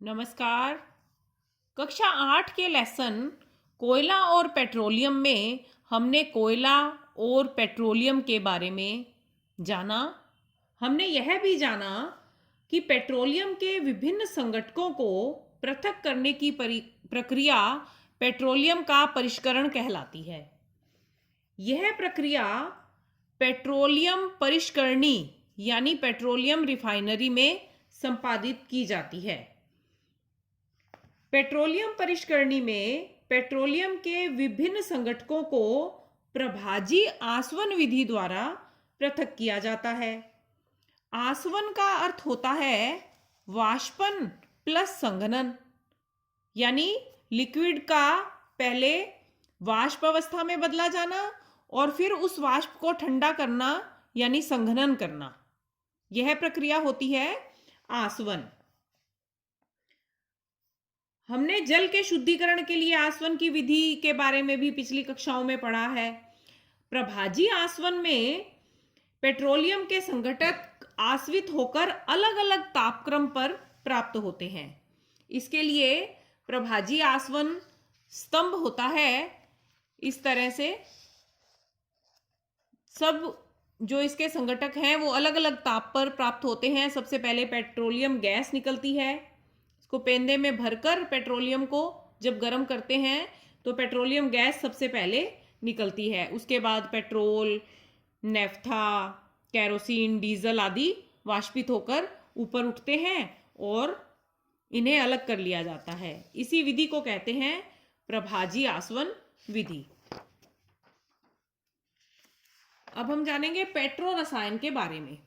नमस्कार। कक्षा 8 के लेसन कोयला और पेट्रोलियम में हमने कोयला और पेट्रोलियम के बारे में जाना। हमने यह भी जाना कि पेट्रोलियम के विभिन्न संघटकों को पृथक करने की प्रक्रिया पेट्रोलियम का परिष्करण कहलाती है। यह प्रक्रिया पेट्रोलियम परिष्करणी यानी पेट्रोलियम रिफाइनरी में संपादित की जाती है। पेट्रोलियम परिष्करणी में पेट्रोलियम के विभिन्न संघटकों को प्रभाजी आसवन विधि द्वारा पृथक किया जाता है। आसवन का अर्थ होता है वाष्पन प्लस संघनन, यानी लिक्विड का पहले वाष्प अवस्था में बदला जाना और फिर उस वाष्प को ठंडा करना यानी संघनन करना। यह प्रक्रिया होती है आसवन। हमने जल के शुद्धिकरण के लिए आसवन की विधि के बारे में भी पिछली कक्षाओं में पढ़ा है। प्रभाजी आसवन में पेट्रोलियम के संघटक आसवित होकर अलग अलग तापक्रम पर प्राप्त होते हैं। इसके लिए प्रभाजी आसवन स्तंभ होता है। इस तरह से सब जो इसके संघटक हैं वो अलग अलग ताप पर प्राप्त होते हैं। सबसे पहले पेट्रोलियम गैस निकलती है। इसको पेंदे में भरकर पेट्रोलियम को जब गर्म करते हैं तो पेट्रोलियम गैस सबसे पहले निकलती है। उसके बाद पेट्रोल, नेफ्था, केरोसिन, डीजल आदि वाष्पित होकर ऊपर उठते हैं और इन्हें अलग कर लिया जाता है। इसी विधि को कहते हैं प्रभाजी आसवन विधि। अब हम जानेंगे पेट्रो रसायन के बारे में।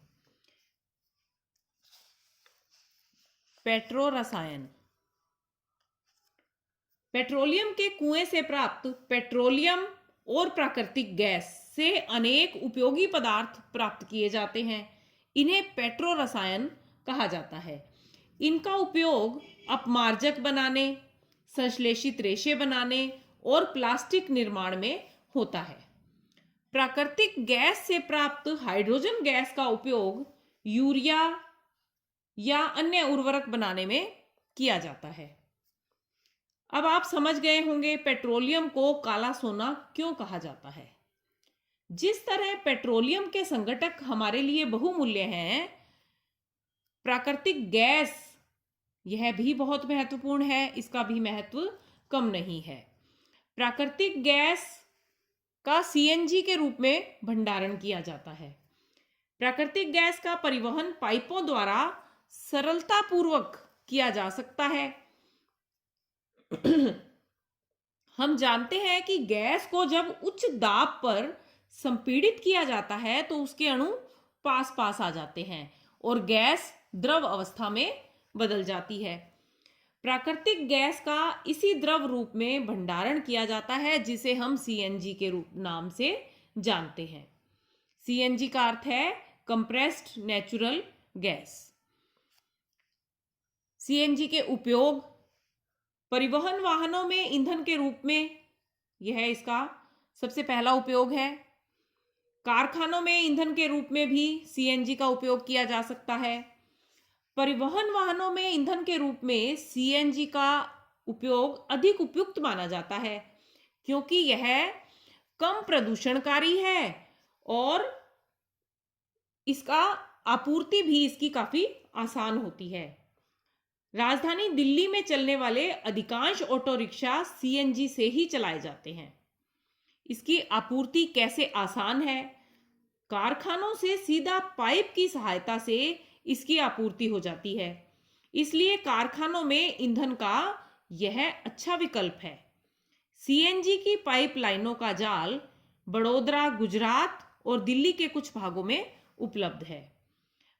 पेट्रो रसायन पेट्रोलियम के कुएं से प्राप्त पेट्रोलियम और प्राकृतिक गैस से अनेक उपयोगी पदार्थ प्राप्त किए जाते हैं। इन्हें पेट्रो रसायन कहा जाता है। इनका उपयोग अपमार्जक बनाने, संश्लेषित रेशे बनाने और प्लास्टिक निर्माण में होता है। प्राकृतिक गैस से प्राप्त हाइड्रोजन गैस का उपयोग यूरिया या अन्य उर्वरक बनाने में किया जाता है। अब आप समझ गए होंगे पेट्रोलियम को काला सोना क्यों कहा जाता है। जिस तरह पेट्रोलियम के संघटक हमारे लिए बहुमूल्य हैं, प्राकृतिक गैस यह भी बहुत महत्वपूर्ण है। इसका भी महत्व कम नहीं है। प्राकृतिक गैस का सीएनजी के रूप में भंडारण किया जाता है। प्राकृतिक गैस का परिवहन पाइपों द्वारा सरलतापूर्वक किया जा सकता है। हम जानते हैं कि गैस को जब उच्च दाब पर संपीड़ित किया जाता है तो उसके अणु पास पास आ जाते हैं और गैस द्रव अवस्था में बदल जाती है। प्राकृतिक गैस का इसी द्रव रूप में भंडारण किया जाता है जिसे हम सीएनजी के रूप नाम से जानते हैं। सीएनजी का अर्थ है कंप्रेस्ड नेचुरल गैस। सीएनजी के उपयोग परिवहन वाहनों में ईंधन के रूप में, यह इसका सबसे पहला उपयोग है। कारखानों में ईंधन के रूप में भी सीएनजी का उपयोग किया जा सकता है। परिवहन वाहनों में ईंधन के रूप में सीएनजी का उपयोग अधिक उपयुक्त माना जाता है क्योंकि यह कम प्रदूषणकारी है और इसका आपूर्ति भी इसकी काफी आसान होती है। राजधानी दिल्ली में चलने वाले अधिकांश ऑटो रिक्शा सीएनजी से ही चलाए जाते हैं। इसकी आपूर्ति कैसे आसान है? कारखानों से सीधा पाइप की सहायता से इसकी आपूर्ति हो जाती है। इसलिए कारखानों में ईंधन का यह अच्छा विकल्प है। सीएनजी की पाइपलाइनों का जाल बड़ोदरा, गुजरात और दिल्ली के कुछ भागों में उपलब्ध है।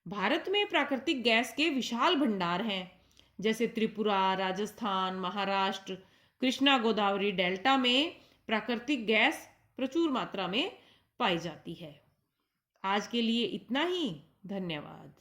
भारत में प्राकृतिक गैस के विशाल भंडार हैं, जैसे त्रिपुरा, राजस्थान, महाराष्ट्र, कृष्णा गोदावरी डेल्टा में प्राकृतिक गैस प्रचुर मात्रा में पाई जाती है। आज के लिए इतना ही। धन्यवाद।